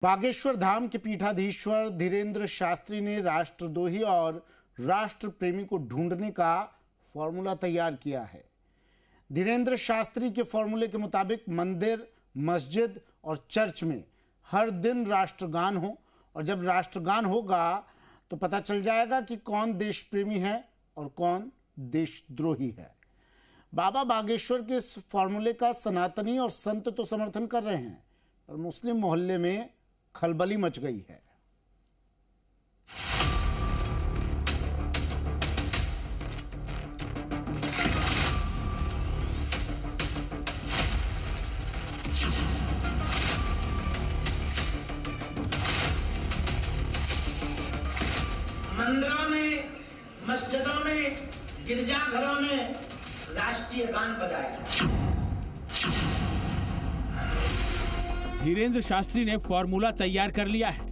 बागेश्वर धाम के पीठाधीश्वर धीरेन्द्र शास्त्री ने राष्ट्रद्रोही और राष्ट्र प्रेमी को ढूंढने का फॉर्मूला तैयार किया है। धीरेन्द्र शास्त्री के फॉर्मूले के मुताबिक मंदिर, मस्जिद और चर्च में हर दिन राष्ट्रगान हो और जब राष्ट्रगान होगा तो पता चल जाएगा कि कौन देश प्रेमी है और कौन देशद्रोही है। बाबा बागेश्वर के इस फॉर्मूले का सनातनी और संत तो समर्थन कर रहे हैं, पर मुस्लिम मोहल्ले में खलबली मच गई है। मंदिरों में, मस्जिदों में, गिरजाघरों में राष्ट्रीय गान बजाएगा। धीरेन्द्र शास्त्री ने फॉर्मूला तैयार कर लिया है,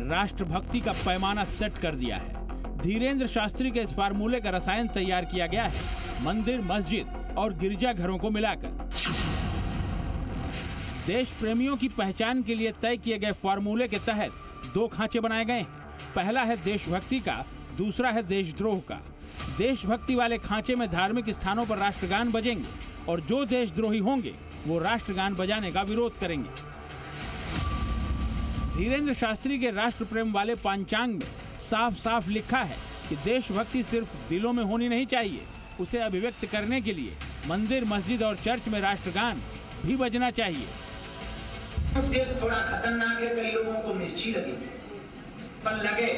राष्ट्रभक्ति का पैमाना सेट कर दिया है। धीरेन्द्र शास्त्री के इस फार्मूले का रसायन तैयार किया गया है मंदिर, मस्जिद और गिरजाघरों को मिलाकर। देश प्रेमियों की पहचान के लिए तय किए गए फॉर्मूले के तहत दो खांचे बनाए गए हैं। पहला है देशभक्ति का, दूसरा है देशद्रोह का। देशभक्ति वाले खांचे में धार्मिक स्थानों पर राष्ट्रगान बजेंगे और जो देशद्रोही होंगे वो राष्ट्रगान बजाने का विरोध करेंगे। धीरेन्द्र शास्त्री के राष्ट्र प्रेम वाले पांचांग में साफ साफ लिखा है कि देशभक्ति सिर्फ दिलों में होनी नहीं चाहिए, उसे अभिव्यक्त करने के लिए मंदिर, मस्जिद और चर्च में राष्ट्रगान भी बजना चाहिए। देश थोड़ा खतरनाक है, कई लोगों को मिर्ची लगी, पर लगे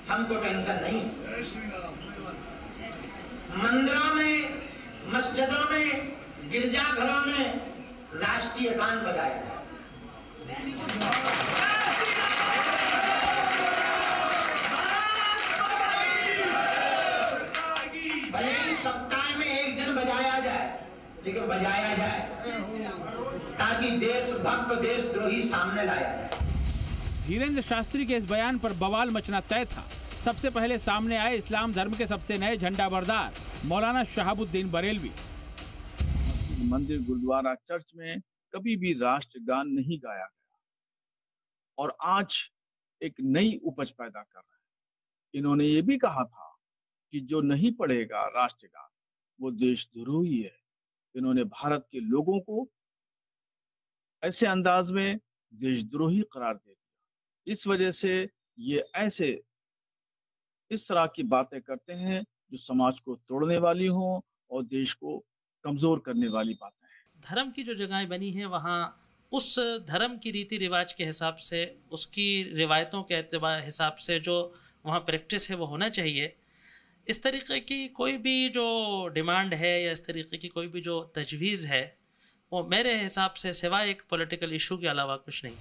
हमको टेंशन नहीं। मंदिरों में, मस्जिदों में, गिरजाघरों में राष्ट्रीय गान बजाएगा। भले ही सप्ताह में एक दिन बजाया जाए, लेकिन बजाया जाए ताकि देशभक्त, देशद्रोही सामने लाया जाए। धीरेन्द्र शास्त्री के इस बयान पर बवाल मचना तय था। सबसे पहले सामने आए इस्लाम धर्म के सबसे नए झंडा बरदार मौलाना शहाबुद्दीन बरेलवी। मंदिर, गुरुद्वारा, चर्च में कभी भी राष्ट्रगान नहीं गाया गया और आज एक नई उपज पैदा कर रहे हैं। इन्होंने ये भी कहा था कि जो नहीं पढ़ेगा राष्ट्रगान वो देशद्रोही है। इन्होंने भारत के लोगों को ऐसे अंदाज में देशद्रोही करार दे दिया। इस वजह से ये इस तरह की बातें करते हैं जो समाज को तोड़ने वाली हों और देश को कमजोर करने वाली बातें हैं। धर्म की जो जगहें बनी हैं वहाँ उस धर्म की रीति रिवाज के हिसाब से, उसकी रिवायतों के हिसाब से जो वहाँ प्रैक्टिस है वो होना चाहिए। इस तरीके की कोई भी जो डिमांड है या इस तरीके की कोई भी जो तजवीज़ है वो मेरे हिसाब से सिवाय एक पॉलिटिकल इशू के अलावा कुछ नहीं।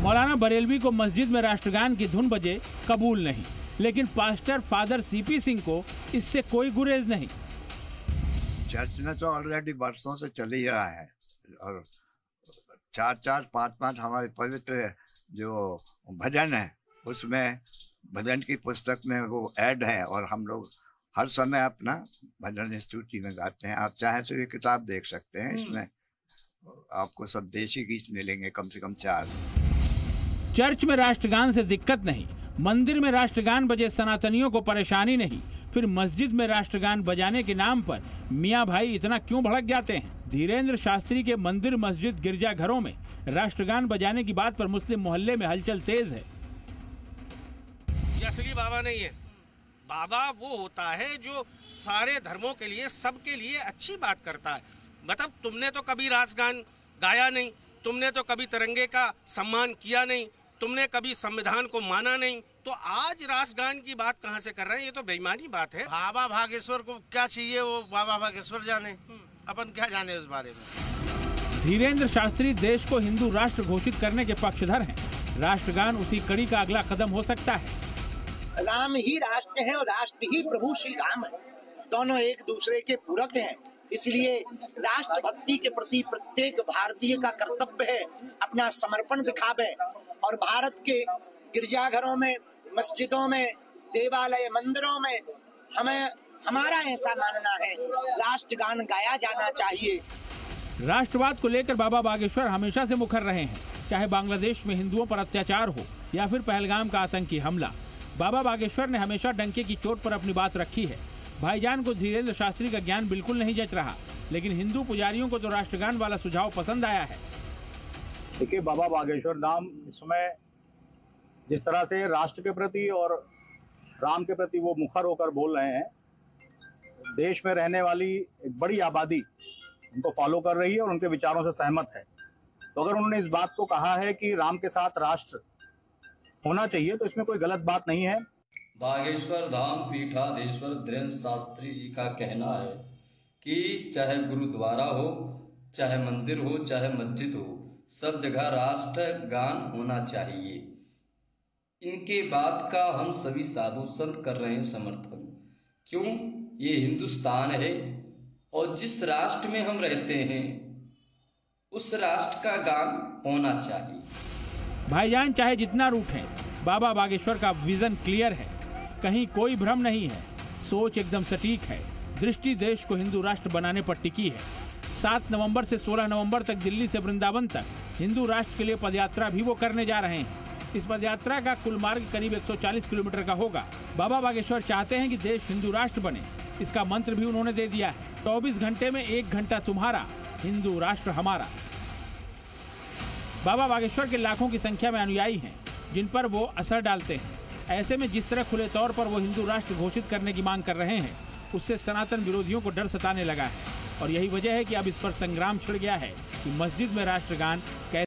मौलाना बरेलवी को मस्जिद में राष्ट्रगान की धुन बजे कबूल नहीं, लेकिन पास्टर फादर सीपी सिंह को इससे कोई गुरेज नहीं। चर्च में तो ऑलरेडी बरसों से चल ही रहा है और 4-4, 5-5 हमारे पवित्र जो भजन है उसमें भजन की पुस्तक में वो ऐड है और हम लोग हर समय अपना भजन स्तुति में गाते हैं। आप चाहे तो ये किताब देख सकते हैं, इसमें आपको सब देशी गीत मिलेंगे, कम से कम 4। चर्च में राष्ट्रगान से दिक्कत नहीं, मंदिर में राष्ट्रगान बजे सनातनियों को परेशानी नहीं, फिर मस्जिद में राष्ट्रगान बजाने के नाम पर मियाँ भाई इतना क्यों भड़क जाते हैं? धीरेन्द्र शास्त्री के मंदिर, मस्जिद, गिरजाघरों में राष्ट्रगान बजाने की बात पर मुस्लिम मोहल्ले में हलचल तेज है। ये असली बाबा नहीं है। बाबा वो होता है जो सारे धर्मों के लिए, सबके लिए अच्छी बात करता है। मतलब तुमने तो कभी राष्ट्रगान गाया नहीं, तुमने तो कभी तिरंगे का सम्मान किया नहीं, तुमने कभी संविधान को माना नहीं, तो आज राष्ट्रगान की बात कहाँ से कर रहे हैं? ये तो बेईमानी बात है। बाबा बागेश्वर को क्या चाहिए, वो बाबा बागेश्वर जाने, अपन क्या जाने उस बारे में। धीरेन्द्र शास्त्री देश को हिंदू राष्ट्र घोषित करने के पक्षधर हैं। राष्ट्रगान उसी कड़ी का अगला कदम हो सकता है। राम ही राष्ट्र है और राष्ट्र ही प्रभु श्री राम है। दोनों एक दूसरे के पूरक हैं। इसलिए राष्ट्रभक्ति के प्रति प्रत्येक भारतीय का कर्तव्य है अपना समर्पण दिखावे और भारत के गिरजाघरों में, मस्जिदों में, देवालय, मंदिरों में हमारा ऐसा मानना है राष्ट्रगान गाया जाना चाहिए। राष्ट्रवाद को लेकर बाबा बागेश्वर हमेशा से मुखर रहे हैं। चाहे बांग्लादेश में हिंदुओं पर अत्याचार हो या फिर पहलगाम का आतंकी हमला, बाबा बागेश्वर ने हमेशा डंके की चोट पर अपनी बात रखी है। भाईजान को धीरेन्द्र शास्त्री का ज्ञान बिल्कुल नहीं जच रहा, लेकिन हिंदू पुजारियों को तो राष्ट्रगान वाला सुझाव पसंद आया है। देखिए, बाबा बागेश्वर धाम इस समय जिस तरह से राष्ट्र के प्रति और राम के प्रति वो मुखर होकर बोल रहे हैं, देश में रहने वाली एक बड़ी आबादी उनको फॉलो कर रही है और उनके विचारों से सहमत है। तो अगर उन्होंने इस बात को कहा है कि राम के साथ राष्ट्र होना चाहिए, तो इसमें कोई गलत बात नहीं है। बागेश्वर धाम पीठाधीश्वर धीरेन्द्र शास्त्री जी का कहना है कि चाहे गुरुद्वारा हो, चाहे मंदिर हो, चाहे मस्जिद हो, सब जगह राष्ट्र गान होना चाहिए। इनके बात का हम सभी साधु संत कर रहे हैं समर्थन। क्यों? ये हिंदुस्तान है और जिस राष्ट्र में हम रहते हैं उस राष्ट्र का गान होना चाहिए। भाईजान चाहे जितना रूठें, बाबा बागेश्वर का विजन क्लियर है, कहीं कोई भ्रम नहीं है, सोच एकदम सटीक है, दृष्टि देश को हिंदू राष्ट्र बनाने पर टिकी है। 7 नवंबर से 16 नवंबर तक दिल्ली से वृंदावन तक हिंदू राष्ट्र के लिए पदयात्रा भी वो करने जा रहे हैं। इस पदयात्रा का कुल मार्ग करीब 140 किलोमीटर का होगा। बाबा बागेश्वर चाहते हैं कि देश हिंदू राष्ट्र बने, इसका मंत्र भी उन्होंने दे दिया है। 24 घंटे में 1 घंटा तुम्हारा, हिंदू राष्ट्र हमारा। बाबा बागेश्वर के लाखों की संख्या में अनुयायी हैं जिन पर वो असर डालते हैं। ऐसे में जिस तरह खुले तौर पर वो हिंदू राष्ट्र घोषित करने की मांग कर रहे हैं, उससे सनातन विरोधियों को डर सताने लगा है और यही वजह है कि अब इस पर संग्राम छिड़ गया है कि मस्जिद में राष्ट्रगान